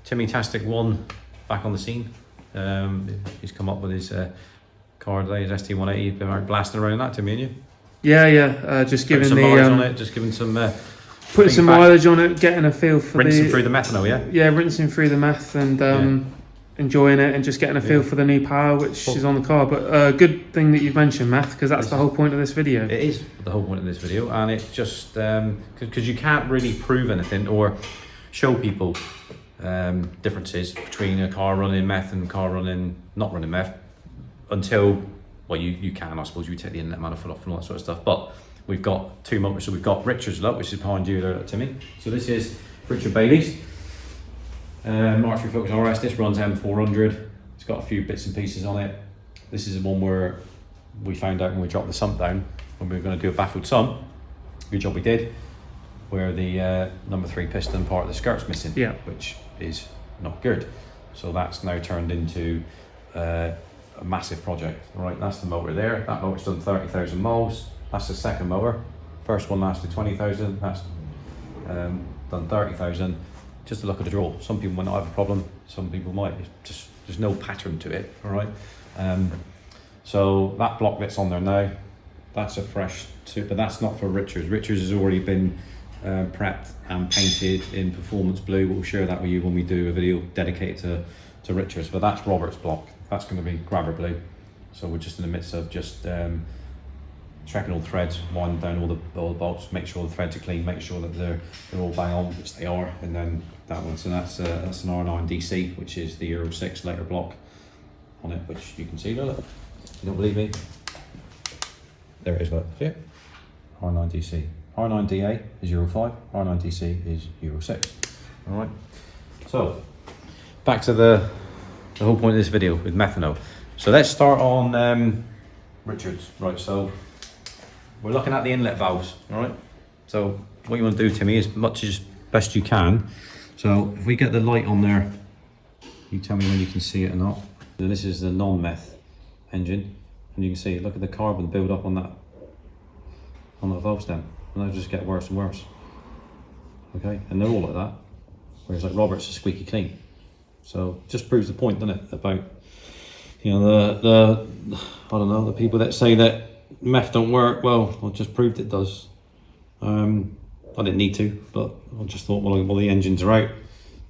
Timmy-tastic one back on the scene. He's come up with his car today, his ST180. Been out blasting around in that, Timmy, and you? Yeah. Just giving some mileage on it, just giving some putting some mileage on it, getting a feel for rinsing through the methanol, yeah? Yeah, rinsing through the meth and enjoying it and just getting a feel for the new power which is on the car. But good thing that you've mentioned meth, because that's the whole point of this video. It is the whole point of this video, and it's just because you can't really prove anything or show people differences between a car running meth and a car running not running meth until, well, you can, I suppose. You take the inlet manifold off and all that sort of stuff. But we've got two motors. So we've got Richard's lot, which is behind you there, Timmy. So this is Richard Bailey's Mark III Focus RS. This runs M400. It's got a few bits and pieces on it. This is the one where we found out when we dropped the sump down, when we were going to do a baffled sump. Good job we did. Where the number 3 piston part of the skirt's missing, which is not good. So that's now turned into a massive project. All right, that's the motor there. That motor's done 30,000 miles. That's the second motor. First one lasted 20,000. That's done 30,000. Just to look at the draw. Some people might not have a problem. Some people might. It's just there's no pattern to it. All right. So that block that's on there now, that's a fresh suit, but that's not for Richards. Richards has already been prepped and painted in performance blue. We'll share that with you when we do a video dedicated to Richards. But that's Robert's block. That's going to be grabber blue. So we're just in the midst of just checking all the threads, winding down all the bolts, make sure the threads are clean, make sure that they're all bang on, which they are. And then that one, so that's an R9 DC, which is the Euro 6 later block on it, which you can see. Look, you don't believe me? There it is. Look, see it? R9 DC. R9 DA is Euro 5. R9 DC is Euro 6. All right. So back to the whole point of this video with methanol. So let's start on Richards. Right. So we're looking at the inlet valves. All right. So what you want to do, Timmy, as much as best you can. So if we get the light on there, you tell me when you can see it or not. And this is the non-meth engine, and you can see, look at the carbon build up on that valve stem, and they'll just get worse and worse. Okay, and they're all like that. Whereas like Robert's is squeaky clean. So just proves the point, doesn't it? About, you know, the I don't know, the people that say that meth don't work. Well, I just proved it does. I didn't need to, but I just thought, well, the engines are out.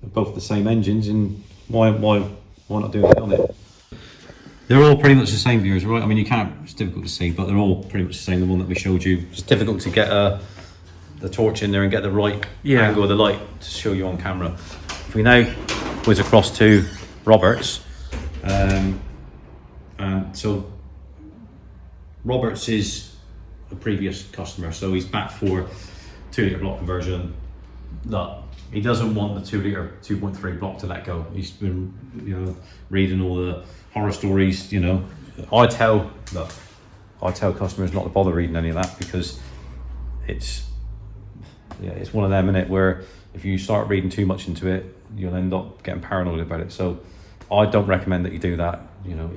They're both the same engines, and why not do that on it? They're all pretty much the same, viewers, right? I mean, you can't, it's difficult to see, but they're all pretty much the same. The one that we showed you, it's difficult to get the torch in there and get the right angle of the light to show you on camera. If we now whiz across to Roberts, and so Roberts is a previous customer, so he's back for 2 litre block conversion. No, he doesn't want the 2 litre 2.3 block to let go. He's been, you know, reading all the horror stories. You know, I tell customers not to bother reading any of that, because it's one of them, innit, where if you start reading too much into it, you'll end up getting paranoid about it. So I don't recommend that you do that. You know,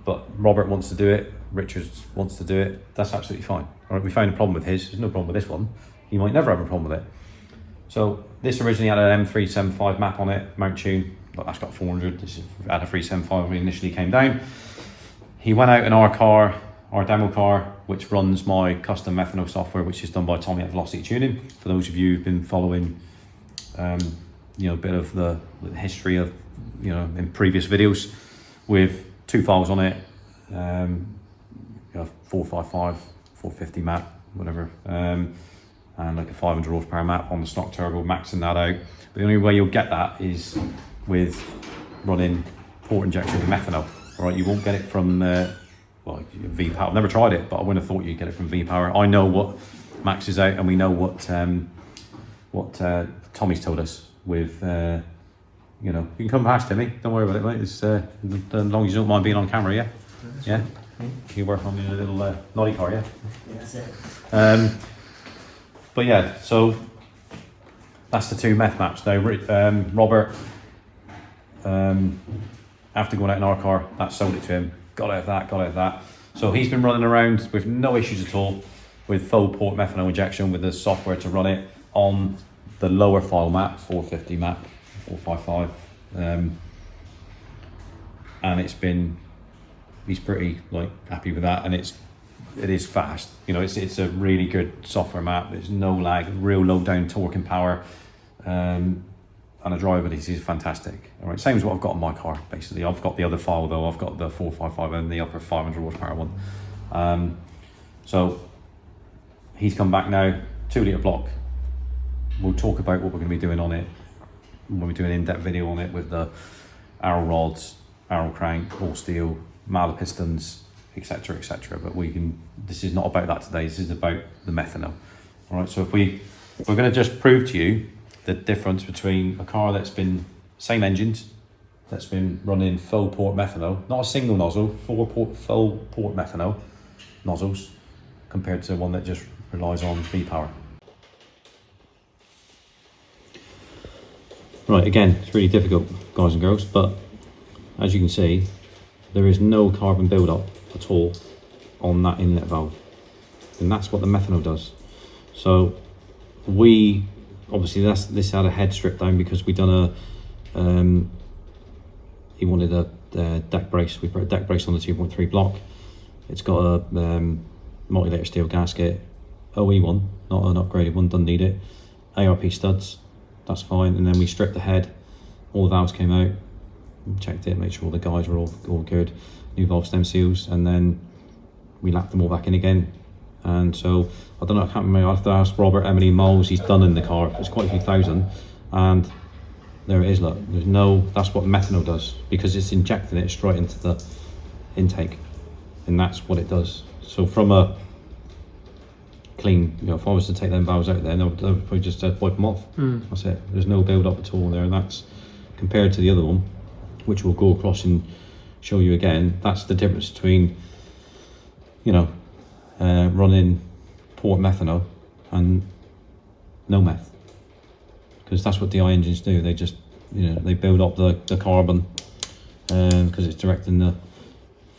but Robert wants to do it, Richards wants to do it, that's absolutely fine. All right, we found a problem with his, there's no problem with this one. You might never have a problem with it. So this originally had an M375 map on it, mount tune, but that's got 400. This had a 375 when we initially came down. He went out in our car, our demo car, which runs my custom methanol software, which is done by Tommy at Velocity Tuning. For those of you who've been following, you know, a bit of the history of, you know, in previous videos, with 2 files on it, you know, 455, 450 map, whatever, and like a 500 horsepower map on the stock turbo, maxing that out. But the only way you'll get that is with running port injection with methanol. All right, you won't get it from well, V-Power. I've never tried it, but I wouldn't have thought you'd get it from V-Power. I know what maxes out, and we know what Tommy's told us with, you know, you can come past, Timmy, don't worry about it, mate. It's as long as you don't mind being on camera, yeah? Yeah? You work on your little noddy car, yeah? Yeah, that's it. But yeah, so that's the 2 meth maps. Now, Robert, after going out in our car, that sold it to him. Got out of that. So he's been running around with no issues at all with full port methanol injection with the software to run it on the lower file map, 450 map, 455, and he's pretty like happy with that, and it is fast. You know, it's a really good software map. There's no lag, real low down torque and power, and the drivability is fantastic. All right, same as what I've got on my car. Basically, I've got the other file though. I've got the 455 and the upper 500 horsepower one. So he's come back now, 2 litre block. We'll talk about what we're going to be doing on it when we do an in-depth video on it with the arrow rods, arrow crank, all steel, Mala pistons, etc, etc. But this is not about that today. This is about the methanol. All right, so if we're going to just prove to you the difference between a car that's been same engines, that's been running full port methanol, not a single nozzle, full port methanol nozzles, compared to one that just relies on V-power. Right, again, it's really difficult, guys and girls, but as you can see, there is no carbon buildup at all on that inlet valve, and that's what the methanol does. So we obviously this had a head strip down because we done he wanted a deck brace. We put a deck brace on the 2.3 block. It's got a multi-layer steel gasket, OE one, not an upgraded one, doesn't need it. ARP studs, that's fine. And then we stripped the head, all the valves came out, checked it, made sure all the guides were all good, new valve stem seals, and then we lapped them all back in again. And so I don't know, I can't remember, I have to ask Robert how many miles he's done in the car. It's quite a few thousand, and there it is. Look, that's what methanol does, because it's injecting it straight into the intake, and that's what it does. So from a clean, if I was to take them valves out there, they'll probably just wipe them off. That's it. There's no build up at all there, and that's compared to the other one, which we'll go across and show you again. That's the difference between running port methanol and no meth, because that's what DI engines do. They just they build up the carbon because it's directing the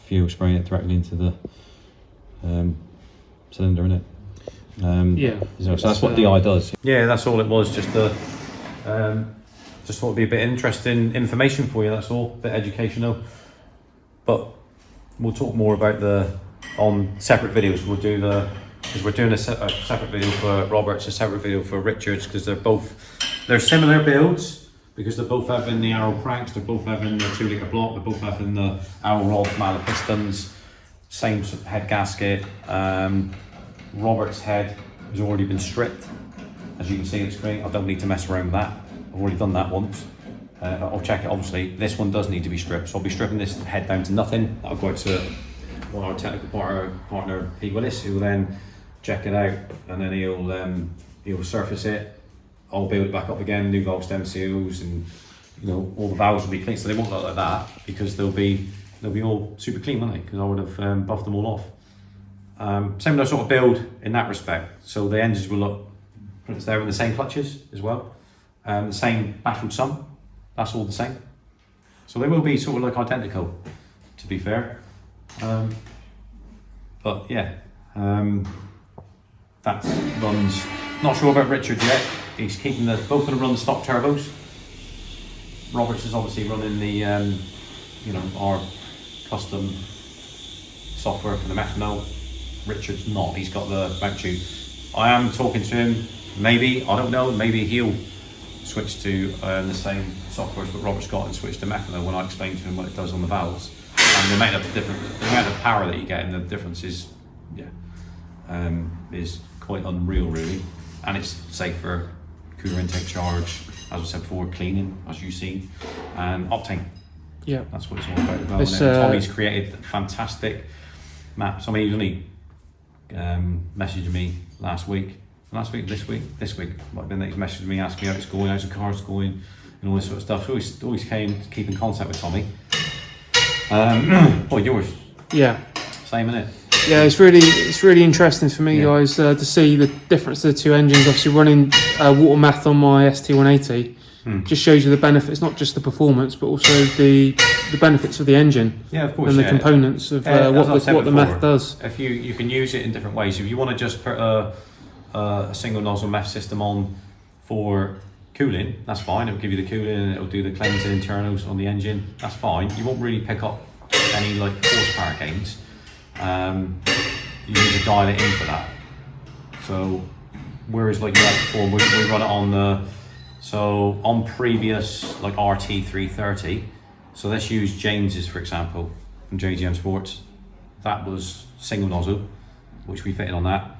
fuel, spraying it directly into the cylinder, in it. So that's what DI does. Yeah, that's all it was. Just thought it'd be a bit interesting information for you. That's all, a bit educational. But we'll talk more about on separate videos. We'll do because we're doing a separate video for Roberts, a separate video for Richards, because they're similar builds, because they're both having the arrow cranks, they're both having the 2 litre block, they're both having the arrow rod Mala pistons, same head gasket. Robert's head has already been stripped, as you can see on the screen. I don't need to mess around with that. I've already done that once. I'll check it, obviously. This one does need to be stripped, so I'll be stripping this head down to nothing. I'll go out to our technical partner Pete Willis, who will then check it out, and then he'll surface it. I'll build it back up again, new valve stem seals, and all the valves will be clean, so they won't look like that, because they'll be all super clean, won't they? Because I would have buffed them all off. Similar sort of build in that respect. So the engines will look there with the same clutches as well, the same baffled sump. That's all the same. So they will be sort of like identical, to be fair. But yeah, that runs. Not sure about Richard yet. He's keeping both of them run the stock turbos. Roberts is obviously running the our custom software for the methanol. Richard's not. He's got the mount tube. I am talking to him. Maybe, I don't know. Maybe he'll switch to the same software that Robert's got and switch to methanol when I explain to him what it does on the valves. And the amount of power that you get, and the difference is quite unreal, really. And it's safer, cooler intake charge, as I said before, cleaning, as you've seen, and octane. Yeah, that's what it's all about. Well. Tommy's created fantastic maps. I mean, he's only messaged me this week might have been that he's messaged me asking how it's going, how's the car's going, and all this sort of stuff. So always keep in contact with Tommy. Yours? Yeah, same, innit? Yeah, it's really interesting for me, guys, to see the difference of the two engines. Obviously, running water meth on my ST180 just shows you the benefits, not just the performance, but also the benefits of the engine. Yeah, of course. And the components of what the meth does. If you can use it in different ways. If you want to just put a single nozzle meth system on for cooling, that's fine. It'll give you the cooling and it'll do the cleansing internals on the engine. That's fine. You won't really pick up any like horsepower gains. You need to dial it in for that. So whereas like you had before, we run it on on previous like RT 330. So let's use James's for example from JGM Sports. That was single nozzle, which we fitted on that.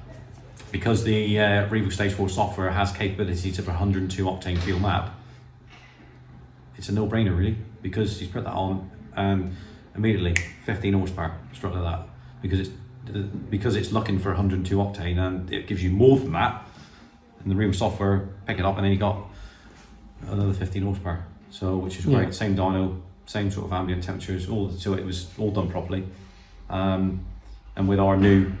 Because the Revo Stage 4 software has capabilities of 102 octane fuel map, it's a no-brainer really, because you put that on and immediately 15 horsepower straight like that, because it's looking for 102 octane and it gives you more than that, and the Revo software pick it up and then you got another 15 horsepower. So which is great. Same dyno, same sort of ambient temperatures, so it was all done properly. And with our new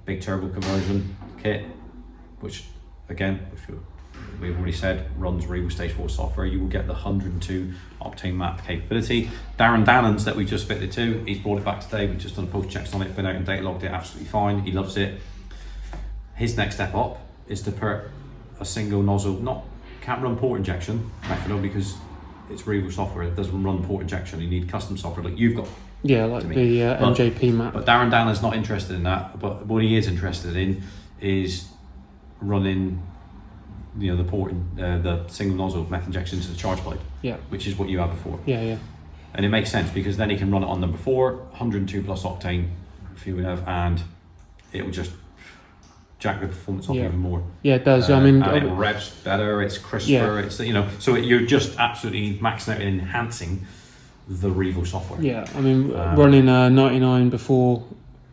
big turbo conversion kit, which we've already said runs Revo Stage 4 software, you will get the 102 octane map capability. Darren Dannon's that we just fitted to, he's brought it back today. We've just done post checks on it, been out and data logged it absolutely fine. He loves it. His next step up is to put a single nozzle, can't run port injection methanol because it's Revo software. It doesn't run port injection. You need custom software like you've got. Yeah, like the MJP map. But Darren Dannon's not interested in that. But what he is interested in is running, the port, the single nozzle meth injection to the charge pipe. Yeah. Which is what you had before. Yeah. And it makes sense because then he can run it on number 4, 102 plus octane fuel have, and it will just jack the performance up even more. Yeah, it does. And it revs better. It's crisper. It's so you're just absolutely maxing out and enhancing the Revo software. Yeah, running 99 before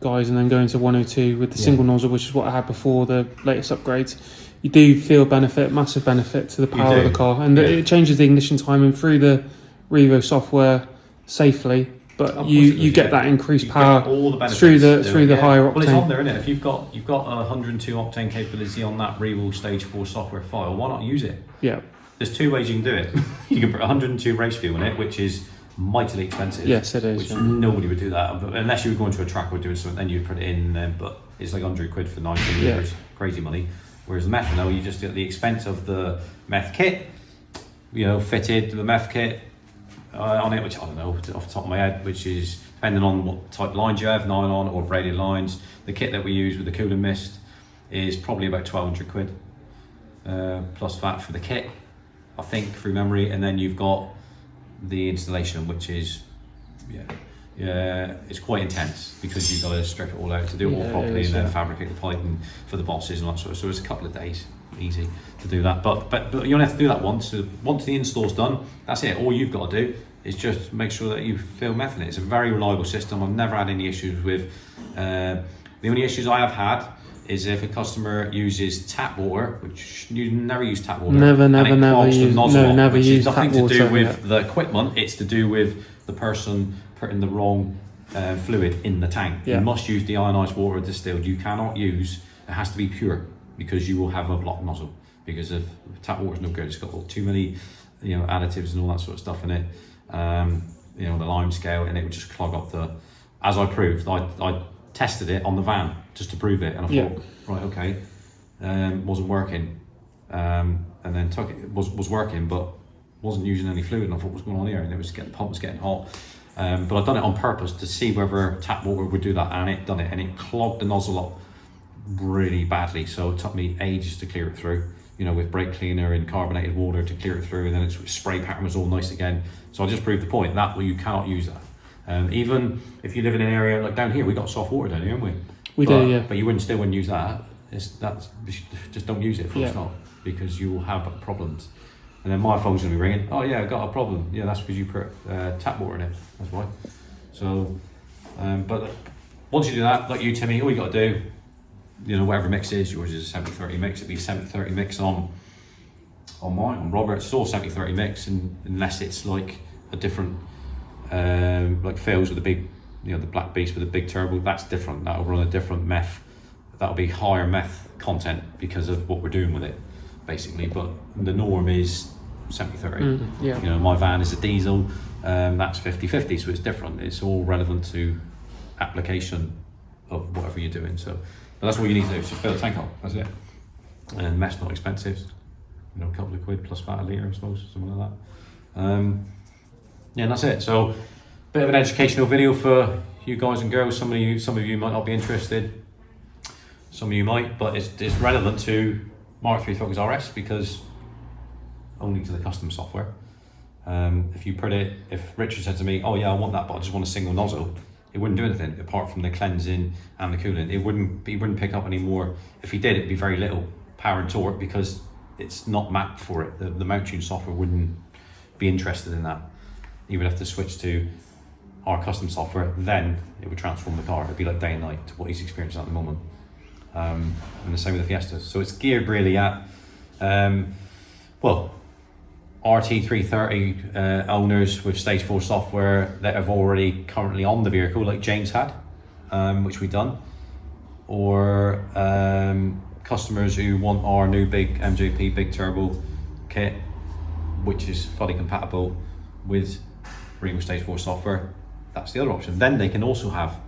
guys and then going to 102 with the single nozzle, which is what I had before the latest upgrades, you do feel massive benefit to the power of the car, and it changes the ignition timing through the Revo software safely, but you get that increased power all the benefits through the higher octane. Well, it's on there, isn't it? If you've got a 102 octane capability on that Revo Stage 4 software file, why not use it? Yeah. There's 2 ways you can do it. You can put 102 race fuel in it, which is mightily expensive. Yes, it is. Which nobody would do that, but unless you were going to a track or doing something, then you'd put it in. But it's like 100 quid for 19 years, crazy money. Whereas the methanol, you just get the expense of the meth kit, fitted the meth kit on it, which I don't know off the top of my head, which is depending on what type of lines you have, nylon or braided lines. The kit that we use with the cooling mist is probably about 1,200 quid plus VAT for the kit, I think, through memory, and then you've got the installation, which is it's quite intense because you've got to strip it all out to do it all properly and then fabricate the piping for the bosses and that sort of. So it's a couple of days, easy to do that. But you only have to do that once. So once the install's done, that's it. All you've got to do is just make sure that you fill meth in it. It's a very reliable system. I've never had any issues with. The only issues I have had is if a customer uses tap water, which you never use tap water. Never use tap water. It's nothing to do with the equipment, it's to do with the person putting the wrong fluid in the tank. You must use deionized water distilled. You cannot use, it has to be pure, because you will have a blocked nozzle. Because if tap water is no good, it's got too many additives and all that sort of stuff in it. The lime scale, and it would just clog up the, as I proved, I tested it on the van just to prove it, and I thought, right, okay, wasn't working, and then took it, was working, but wasn't using any fluid, and I thought, what's going on here? And it was the pump was getting hot, but I'd done it on purpose to see whether tap water would do that, and it done it, and it clogged the nozzle up really badly. So it took me ages to clear it through, with brake cleaner and carbonated water to clear it through, and then its spray pattern was all nice again. So I just proved the point that you cannot use that. Even if you live in an area like down here, we got soft water down here, haven't we? We do, yeah. But you still wouldn't use that. Just don't use it full stop, because you will have problems. And then my phone's gonna be ringing. Oh yeah, I got a problem. Yeah, that's because you put tap water in it. That's why. So, but once you do that, like you, Timmy, all you got to do, whatever mix is, yours is a 70-30 mix. It'd be 70-30 mix on mine, on Robert's. It's all 70-30 mix, and unless it's like a different. Like Phil's with the big, the Black Beast with the big turbo, that's different. That'll run a different meth. That'll be higher meth content because of what we're doing with it, basically. But the norm is 70-30. My van is a diesel, that's 50-50, so it's different. It's all relevant to application of whatever you're doing. So, but that's what you need to do. So fill the tank up. That's it. And meth's not expensive. you know, a couple of quid plus VAT a litre, I suppose, something like that. Yeah, and that's it. So, bit of an educational video for you guys and girls. Some of you might not be interested. Some of you might, but it's relevant to Mark III Focus RS because only to the custom software. If Richard said to me, "Oh yeah, I want that, but I just want a single nozzle," it wouldn't do anything apart from the cleansing and the cooling. He wouldn't pick up any more. If he did, it'd be very little power and torque because it's not mapped for it. The mount tune software wouldn't be interested in that. You would have to switch to our custom software, then it would transform the car. It'd be like day and night to what he's experiencing at the moment. And the same with the Fiestas. So it's geared really at, RT330 owners with stage 4 software that have already currently on the vehicle, like James had, which we've done, or customers who want our new big MJP big turbo kit, which is fully compatible with Regal stage 4 software. That's the other option. Then they can also have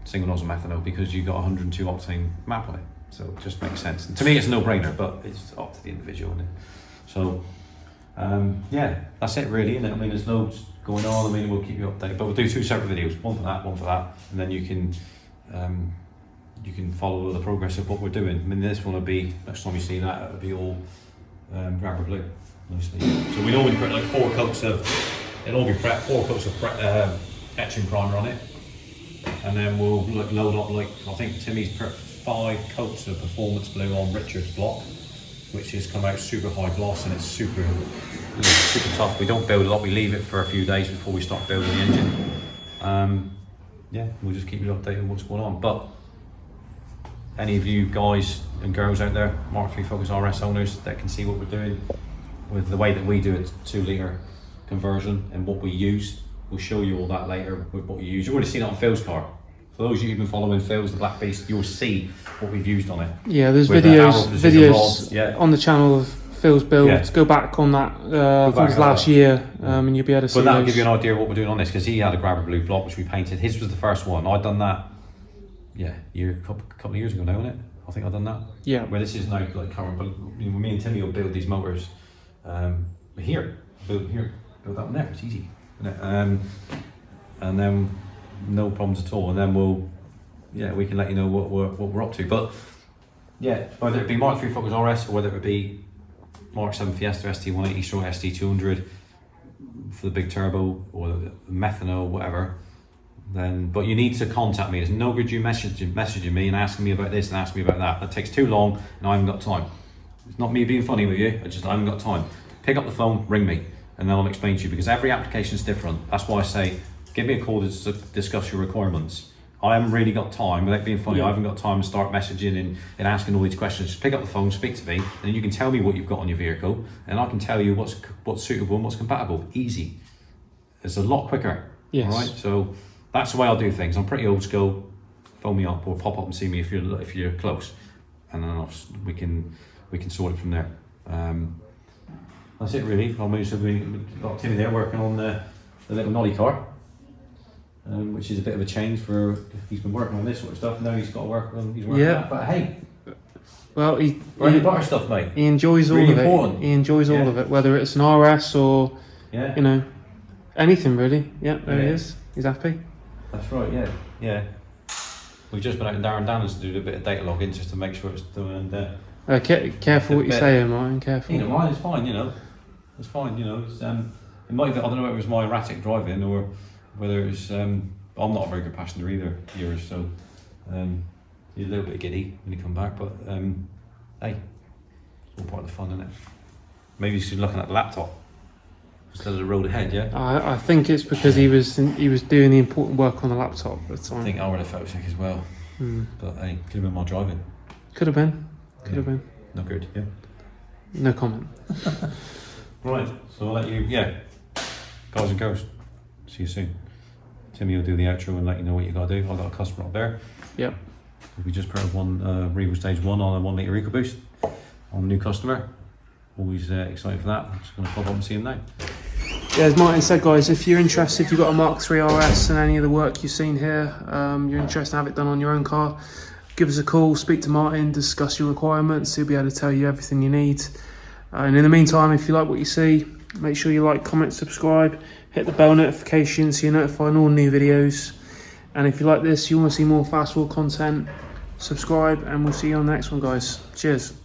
single nozzle methanol because you've got 102 octane map on it. So it just makes sense. And to me, it's a no-brainer, but it's up to the individual, isn't it? So yeah, that's it really, isn't it? I mean, there's loads going on. I mean, we'll keep you updated, but we'll do 2 separate videos, one for that, and then you can follow the progress of what we're doing. I mean, this one will be, next time you see that, it'll be all grabber blue, mostly. So we normally put like 4 coats of, it'll all be prepped, 4 coats of etching primer on it, and then we'll load up, like, I think Timmy's put 5 coats of performance blue on Richard's block, which has come out super high gloss and it's super tough. We don't build it up, we leave it for a few days before we start building the engine. Yeah, we'll just keep you updated on what's going on. But any of you guys and girls out there, Mark III Focus RS owners, that can see what we're doing with the way that we do it, 2 litre conversion and what we use, we'll show you all that later with what we use. You've already seen it on Phil's car. For those of you who've been following Phil's, the Black Beast, you'll see what we've used on it. Yeah, there's with videos rods, yeah, on the channel of Phil's build. Yeah. Go back on that, I think it was last year, and you'll be able to see. But that'll give you an idea of what we're doing on this, because he had a grabber blue block which we painted. His was the first one. I'd done that, yeah, a couple of years ago now, isn't it? I think I've done that. Yeah. Where this is now like current, but you know, me and Timmy will build these motors here, build that one there. It's easy, isn't it? And then no problems at all. And then we can let you know what we're up to. But yeah, whether it be Mark III Focus RS or whether it be Mark 7 Fiesta ST180 stroke ST200 for the big turbo or the methanol, whatever, then, but you need to contact me. There's no good you messaging me and asking me about this and asking me about that. That takes too long and I haven't got time. It's not me being funny with you, I haven't got time. Pick up the phone, ring me, and then I'll explain to you, because every application is different. That's why I say, give me a call to discuss your requirements. I haven't really got time, without being funny, I haven't got time to start messaging and asking all these questions. Just pick up the phone, speak to me, and then you can tell me what you've got on your vehicle, and I can tell you what's suitable and what's compatible. Easy. It's a lot quicker. Yes. All right. So that's the way I'll do things. I'm pretty old school. Phone me up or pop up and see me if you're close, and then we can sort it from there. That's it really. So we've got Timmy there working on the little nollie car. Which is a bit of a change for, he's been working on this sort of stuff, now he's got to work on, he's working on that. But hey, well, he butter stuff, mate. He enjoys all of it. He enjoys all of it, whether it's an RS or, you know, anything really. Yeah, there he is. He's happy. That's right, yeah. We've just been out in Darren Danners to do a bit of data logging just to make sure it's doing. Careful what you say, Martin, careful. You know, mine is fine, you know. It's fine, you know. It's, it might be, I don't know if it was my erratic driving or whether it's, I'm not a very good passenger either, yours, so you're a little bit giddy when you come back, but hey, it's all part of the fun, isn't it? Maybe you should be looking at the laptop instead of the road ahead, yeah? I think it's because he was doing the important work on the laptop at the time. I think I would have felt sick as well, but hey, could have been my driving. Could have been, No good, yeah. No comment. Right, so I'll let you, guys and girls, see you soon. Timmy will do the outro and let you know what you got to do. I've got a customer up there. Yep. We just put one Regal Stage 1 on a 1 litre EcoBoost on a new customer. Always excited for that. I'm just going to pop up and see him now. Yeah, as Martin said, guys, if you're interested, if you've got a Mark III RS and any of the work you've seen here, you're interested to have it done on your own car, give us a call, speak to Martin, discuss your requirements. He'll be able to tell you everything you need. And in the meantime, if you like what you see, make sure you like, comment, subscribe, hit the bell notification so you're notified on all new videos. And if you like this, you want to see more fast forward content, subscribe, and we'll see you on the next one, guys. Cheers.